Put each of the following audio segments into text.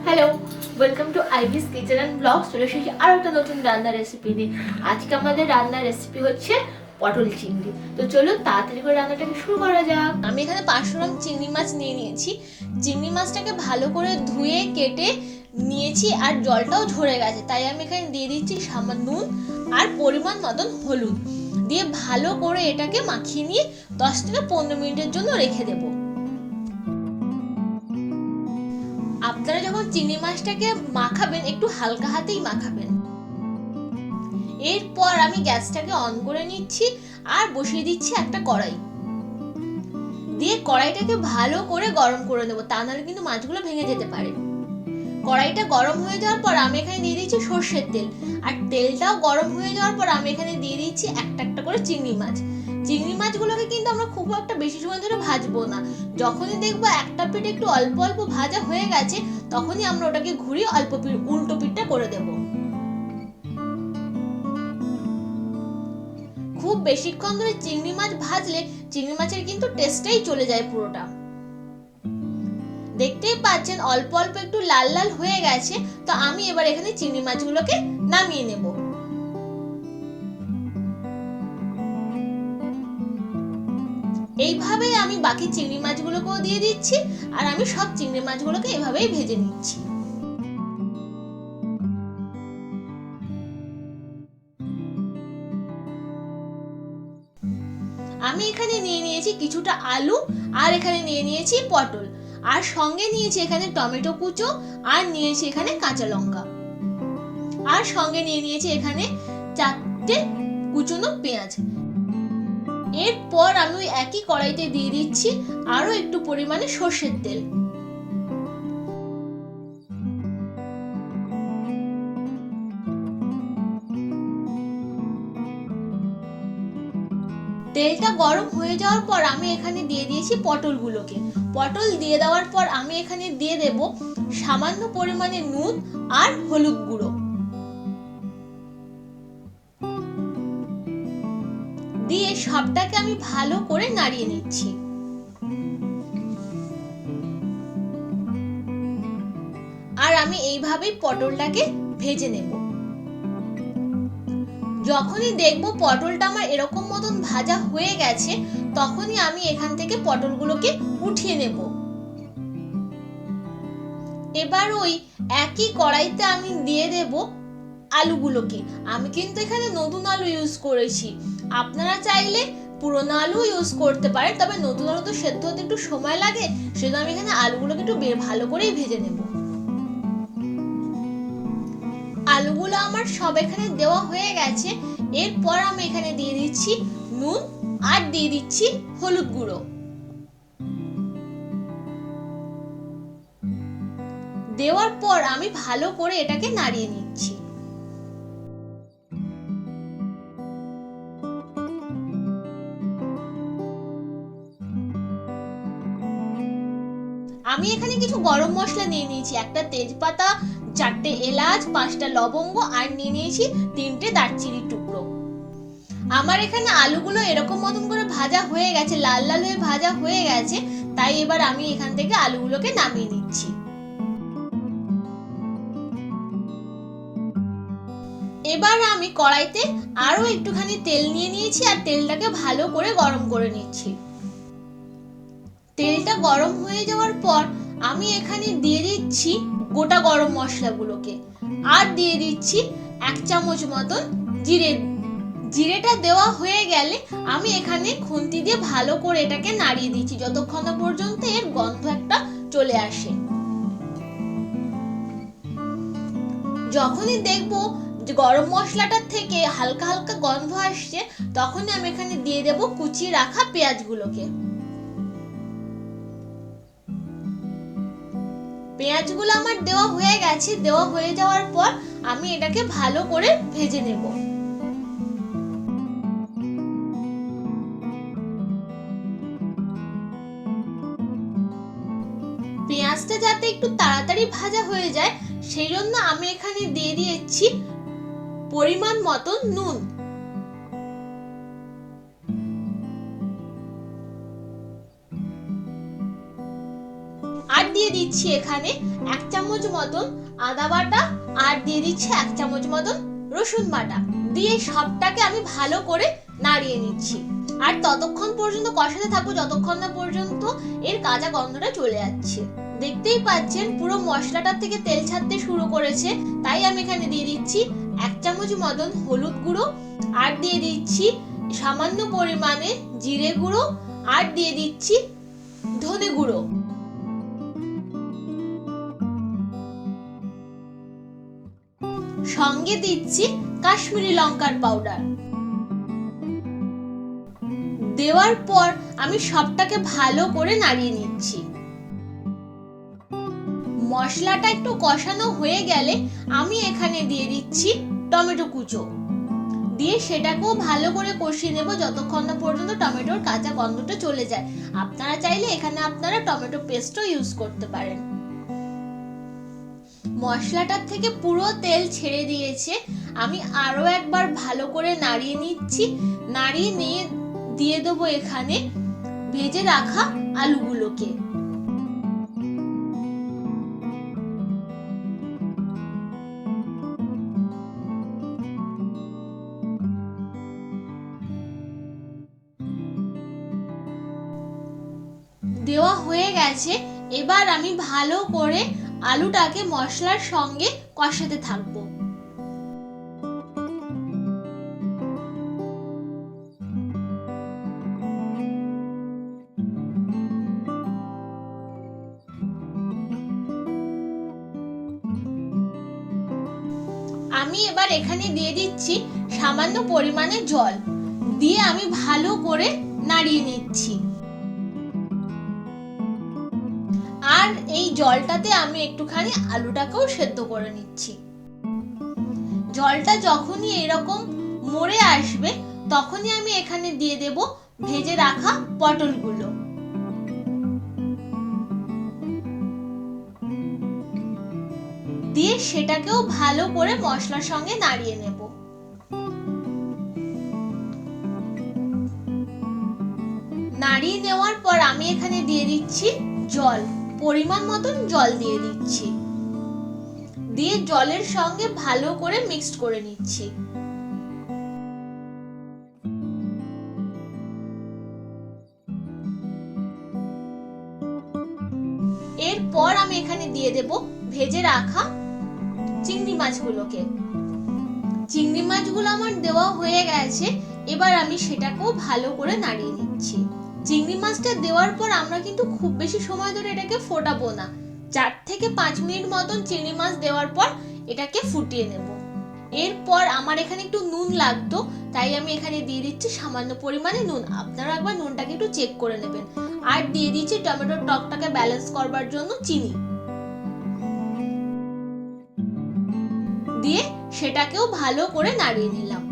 Hello, welcome to Ivy's kitchen and blogs. চলে এসেছি আরও একটা নতুন রান্নার রেসিপি নিয়ে। আজকে আমাদের রান্নার রেসিপি হচ্ছে পটল চিংড়ি। তো চলুন তাড়াতাড়ি করে রান্নাটাকে শুরু করা যাক। আমি এখানে 500 গ্রাম চিংড়ি মাছ নিয়ে নিয়েছি। চিংড়ি মাছটাকে ভালো করে ধুয়ে কেটে নিয়েছি আর জলটাও ঝরে গেছে, তাই আমি এখানে দিয়ে দিচ্ছি সামান্য নুন আর পরিমাণ মতন হলুদ দিয়ে ভালো করে এটাকে মাখিয়ে নিয়ে 10 থেকে 15 মিনিটের জন্য রেখে দেব। আপনারা যখন চিংড়ি মাছটাকে মাখাবেন একটু হালকা হাতেই মাখাবেন। এরপর আমি গ্যাসটাকে অন করে নিচ্ছি আর বসিয়ে দিচ্ছি একটা কড়াই দিয়ে কড়াইটাকে ভালো করে গরম করে নেবো, তা নাহলে কিন্তু মাছগুলো ভেঙে যেতে পারে। কড়াইটা গরম হয়ে যাওয়ার পর আমি এখানে দিয়ে দিচ্ছি সর্ষের তেল, আর তেলটাও গরম হয়ে যাওয়ার পর আমি এখানে দিয়ে দিচ্ছি একটা একটা করে চিংড়ি মাছ। চিংড়ি মাছগুলোকে কিন্তু আমরা খুব একটা বেশি সময় ধরে ভাজবো না। যখনই দেখবো একটা পিঠ একটু অল্প অল্প ভাজা হয়ে গেছে, তখনই আমরা ওটাকে ঘুরিয়ে অল্প পিঠ উল্টো পিঠটা করে দেবো। খুব বেশিক্ষণ ধরে চিংড়ি মাছ ভাজলে চিংড়ি মাছের কিন্তু টেস্টটাই চলে যায় পুরোটা। দেখতেই পাচ্ছেন অল্প অল্প একটু লাল লাল হয়ে গেছে, তো আমি এবার এখানে চিংড়ি মাছগুলোকে নামিয়ে নেব। এইভাবেই আমি বাকি চিংড়ি মাছগুলোকেও দিয়ে দিচ্ছি, আর আমি সব চিংড়ি মাছগুলোকে এভাবেই ভেজে নিচ্ছি। আমি এখানে নিয়ে নিয়েছি কিছুটা আলু, আর এখানে নিয়ে নিয়েছি পটল, আর সঙ্গে নিয়েছি এখানে টমেটো কুচো, আর নিয়েছি এখানে কাঁচা লঙ্কা, আর সঙ্গে নিয়ে নিয়েছি এখানে 4টে কুচনো পেঁয়াজ। এরপর আমি ওই একই কড়াইতে দিয়ে দিচ্ছি আরো একটু পরিমাণে সর্ষের তেল। তেলটা গরম হয়ে যাওয়ার পর আমি এখানে দিয়ে দিয়েছি পটলগুলোকে। পটল দিয়ে দেওয়ার পর আমি এখানে দিয়ে দেব সামান্য পরিমাণে নুন আর হলুদ গুঁড়ো দিয়ে সবটাকে আমি ভালো করে নাড়িয়ে নিচ্ছি। আর আমি এইভাবেই পটলটাকে ভেজে নেব। যখনই দেখবো পটলটা আমার এরকম মতন ভাজা হয়ে গেছে, তখনই আমি এখান থেকে পটলগুলোকে উঠিয়ে নেব। এবার ওই একই কড়াইতে আমি দিয়ে দেব আলুগুলোকে। আমি কিন্তু এখানে নতুন আলু ইউজ করেছি, আপনারা চাইলে পুরোনো আলু ইউজ করতে পারেন, তবে নতুন আলু তো সেদ্ধ হতে একটু সময় লাগে, সেজন্য আমি এখানে আলুগুলোকে একটু ভালো করেই ভেজে নেব। আলুগুলো আমার সব এখানে দেওয়া হয়ে গেছে। এরপর আমি এখানে দিয়ে দিচ্ছি নুন আর দিয়ে দিচ্ছি হলুদ গুঁড়ো। দেওয়ার পর আমি ভালো করে এটাকে নাড়িয়ে নিচ্ছি। আমি এখানে কিছু গরম মশলা নিয়ে নিয়েছি, একটা তেজপাতা, 4টে এলাচ, 5টা লবঙ্গ, আর নিয়ে নিয়েছি 3টে দারচিনির টুকরো। আমার এখানে আলুগুলো এরকম মতন করে ভাজা হয়ে গেছে, লাল লাল হয়ে ভাজা হয়ে গেছে, তাই এবার আমি এখান থেকে আলুগুলোকে নামিয়ে নিচ্ছি। এবার আমি কড়াইতে আরো একটুখানি তেল নিয়ে নিয়েছি, আর তেলটাকে ভালো করে গরম করে নিচ্ছি। তেলটা গরম হয়ে যাওয়ার পর আমি এখানে দিয়ে দিচ্ছি গোটা গরম মশলাগুলোকে, আর দিয়ে দিচ্ছি 1 চামচ মতন জিরে। জিরেটা দেওয়া হয়ে গেলে আমি এখানে খুন্তি দিয়ে ভালো করে এটাকে নাড়িয়ে দিচ্ছি যতক্ষণ না পর্যন্ত এর গন্ধ একটা চলে আসে। যখনই দেখবো যে গরম মশলাটার থেকে হালকা হালকা গন্ধ আসছে, তখনই আমি এখানে দিয়ে দেব কুচিয়ে রাখা পেঁয়াজগুলোকে। পেঁয়াজগুলো আমার দেওয়া হয়ে গেছে। দেওয়া হয়ে যাওয়ার পর আমি এটাকে ভালো করে ভেজে নেব। পেঁয়াজটা যাতে একটু তাড়াতাড়ি ভাজা হয়ে যায়, সেই জন্য আমি এখানে দিয়ে দিয়েছি পরিমাণ মতো নুন। আর দিয়ে দিচ্ছি এখানে 1 চামচ মতন আদা বাটা, আর দিয়ে দিচ্ছি 1 চামচ মতন রসুন বাটা। দিয়ে সবটাকে আমি ভালো করে নাড়িয়ে নিচ্ছি। আর ততক্ষণ পর্যন্ত কষাতে থাকবো যতক্ষণ না পর্যন্ত এর কাঁচা গন্ধটা চলে যাচ্ছে। দেখতেই পাচ্ছেন পুরো মশলাটার থেকে তেল ছাড়তে শুরু করেছে। তাই আমি এখানে দিয়ে দিচ্ছি 1 চামচ মতন হলুদ গুঁড়ো, আর দিয়ে দিচ্ছি সামান্য পরিমাণে জিরে গুঁড়ো, আর দিয়ে দিচ্ছি ধনে গুঁড়ো। সঙ্গে দিচ্ছি কাশ্মীরি লঙ্কার পাউডার। দেওয়ার পর আমি সবটাকে ভালো করে নাড়িয়ে নিচ্ছি। মশলাটা একটু কষানো হয়ে গেলে আমি এখানে দিয়ে দিচ্ছি টমেটো কুচো। দিয়ে সেটাকেও ভালো করে কষিয়ে নেব যতক্ষণ না পর্যন্ত টমেটোর কাঁচা গন্ধটা চলে যায়। আপনারা চাইলে এখানে আপনারা টমেটো পেস্টও ইউজ করতে পারেন। মশলাটার থেকে পুরো তেল ছেড়ে দিয়েছে। আমি আরো একবার ভালো করে নাড়িয়ে নিচ্ছি। নাড়িয়ে নিয়ে দিয়ে দেবো এখানে ভেজে রাখা আলুগুলোকে। দেওয়া হয়ে গেছে। এবার আমি ভালো করে আলুটাকে মশলার সঙ্গে কষাতে থাকবো। আমি এবার এখানে দিয়ে দিচ্ছি সামান্য পরিমাণে জল। দিয়ে আমি ভালো করে নাড়িয়ে নিচ্ছি। আর এই জলটাতে আমি একটুখানি আলুটাকেও সেদ্ধ করে নিচ্ছি। জলটা যখনই এরকম মরে আসবে তখনই আমি এখানে দিয়ে দেব ভেজে রাখা পটলগুলো। দিয়ে সেটাকেও ভালো করে মশলার সঙ্গে নাড়িয়ে নেব। নাড়িয়ে নেওয়ার পর আমি এখানে দিয়ে দিচ্ছি জল। পরিমাণ মতন জল দিয়ে দিচ্ছি। দিয়ে জলের সঙ্গে ভালো করে মিক্সড করে নিচ্ছি। এরপর আমি এখানে দিয়ে দেব ভেজে রাখা চিংড়ি মাছগুলোকে। চিংড়ি মাছগুলো আমার দেওয়া হয়ে গেছে। এবার আমি সেটাকেও ভালো করে নাড়িয়ে নিচ্ছি। চিংড়ি মাছটা দেওয়ার পর আমরা কিন্তু খুব বেশি সময় ধরে এটাকে ফোটাবো না। 4 থেকে 5 মিনিট মতন চিংড়ি মাছ দেওয়ার পর এটাকে ফুটিয়ে নেব। এরপর আমার এখানে একটু নুন লাগতো, তাই আমি এখানে দিয়ে দিচ্ছি সামান্য পরিমাণে নুন। আপনারা একবার নুনটাকে একটু চেক করে নেবেন। আর দিয়ে দিচ্ছি টমেটোর টকটাকে ব্যালেন্স করবার জন্য চিনি। দিয়ে সেটাকেও ভালো করে নাড়িয়ে নিলাম।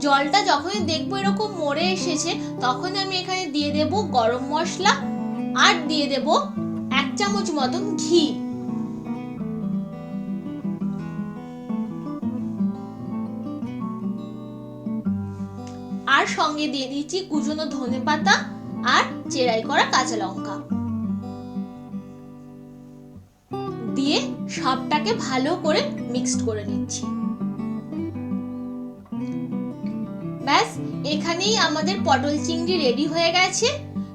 জলটা যখনই দেখবো এরকম মরে এসেছে তখন আমি এখানে দিয়ে দেব গরম মশলা, আর দিয়ে দেব 1 চামচ মতন ঘি। আর সঙ্গে দিয়ে দিচ্ছি কুচনো ধনেপাতা আর চেরাই করা কাঁচা লঙ্কা। দিয়ে সবটাকে ভালো করে মিক্সড করে নিচ্ছি। ব্যাস, এখানেই আমাদের পটল চিংড়ি রেডি হয়ে গেছে।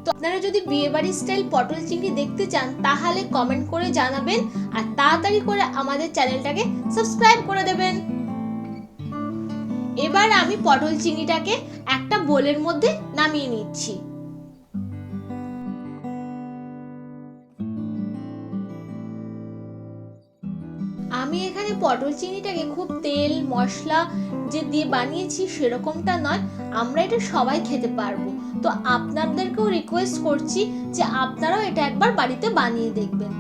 তো আপনারা যদি বিয়েবাড়ি স্টাইল পটল চিংড়ি দেখতে চান তাহলে কমেন্ট করে জানাবেন, আর তাড়াতাড়ি করে আমাদের চ্যানেলটাকে সাবস্ক্রাইব করে দেবেন। এবার আমি পটল চিংড়িটাকে একটা বোলের মধ্যে নামিয়ে নিচ্ছি। আমি এখানে পটল চিংড়িটাকে খুব তেল মশলা যে দিয়ে বানিয়েছি সেরকমটা নয়, আমরা এটা সবাই খেতে পারবো। তো আপনাদেরকেও রিকোয়েস্ট করছি যে আপনারাও এটা একবার বাড়িতে বানিয়ে দেখবেন।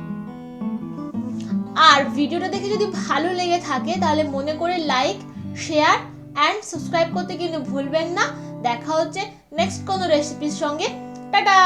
আর ভিডিওটা দেখে যদি ভালো লেগে থাকে তাহলে মনে করে লাইক, শেয়ার এন্ড সাবস্ক্রাইব করতে কিন্তু ভুলবেন না। দেখা হচ্ছে নেক্সট কোনো রেসিপির সঙ্গে। টাটা।